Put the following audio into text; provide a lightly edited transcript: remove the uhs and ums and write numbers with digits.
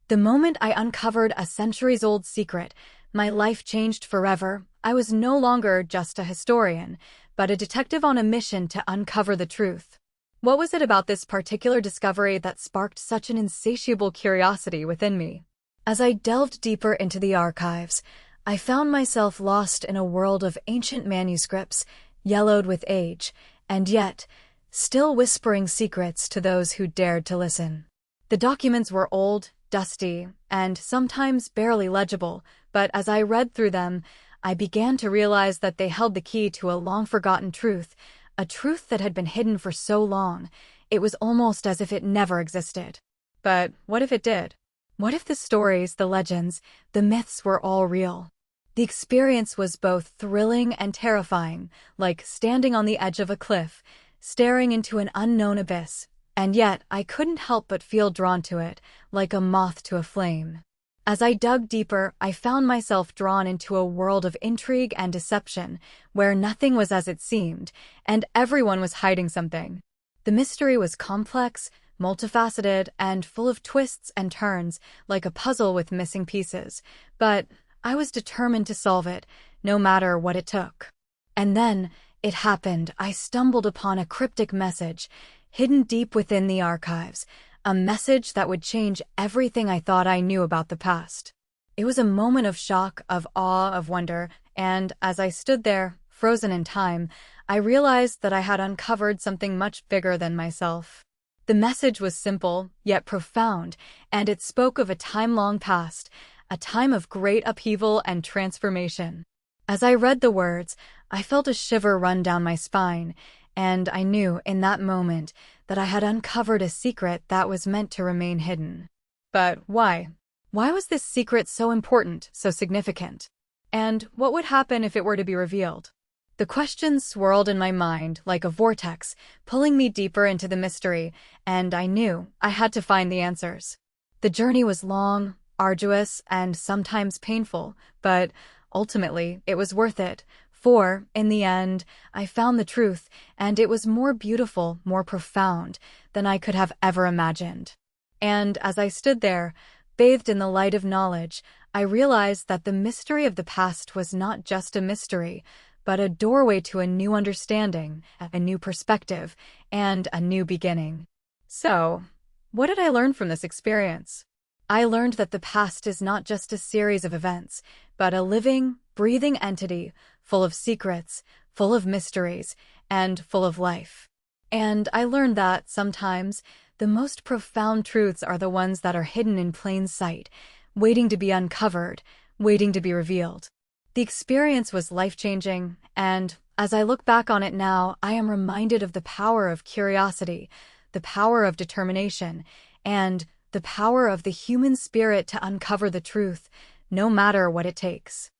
The moment I uncovered a centuries-old secret, my life changed forever. I was no longer just a historian, but a detective on a mission to uncover the truth. What was it about this particular discovery that sparked such an insatiable curiosity within me? As I delved deeper into the archives, I found myself lost in a world of ancient manuscripts, yellowed with age, and yet, still whispering secrets to those who dared to listen. The documents were old, dusty, and sometimes barely legible, but as I read through them, I began to realize that they held the key to a long-forgotten truth, a truth that had been hidden for so long, it was almost as if it never existed. But what if it did? What if the stories, the legends, the myths were all real? The experience was both thrilling and terrifying, like standing on the edge of a cliff, staring into an unknown abyss, and yet I couldn't help but feel drawn to it, like a moth to a flame. As I dug deeper, I found myself drawn into a world of intrigue and deception, where nothing was as it seemed, and everyone was hiding something. The mystery was complex, multifaceted, and full of twists and turns, like a puzzle with missing pieces, but I was determined to solve it, no matter what it took. And then, it happened. I stumbled upon a cryptic message, hidden deep within the archives, a message that would change everything I thought I knew about the past. It was a moment of shock, of awe, of wonder, and as I stood there, frozen in time, I realized that I had uncovered something much bigger than myself. The message was simple, yet profound, and it spoke of a time long past, a time of great upheaval and transformation. As I read the words, I felt a shiver run down my spine, and I knew in that moment that I had uncovered a secret that was meant to remain hidden. But why? Why was this secret so important, so significant? And what would happen if it were to be revealed? The questions swirled in my mind like a vortex, pulling me deeper into the mystery, and I knew I had to find the answers. The journey was long, arduous, and sometimes painful, but ultimately it was worth it. For, in the end, I found the truth, and it was more beautiful, more profound than I could have ever imagined. And as I stood there, bathed in the light of knowledge, I realized that the mystery of the past was not just a mystery, but a doorway to a new understanding, a new perspective, and a new beginning. So, what did I learn from this experience? I learned that the past is not just a series of events, but a living, breathing entity, full of secrets, full of mysteries, and full of life. And I learned that, sometimes, the most profound truths are the ones that are hidden in plain sight, waiting to be uncovered, waiting to be revealed. The experience was life-changing, and as I look back on it now, I am reminded of the power of curiosity, the power of determination, and the power of the human spirit to uncover the truth, no matter what it takes.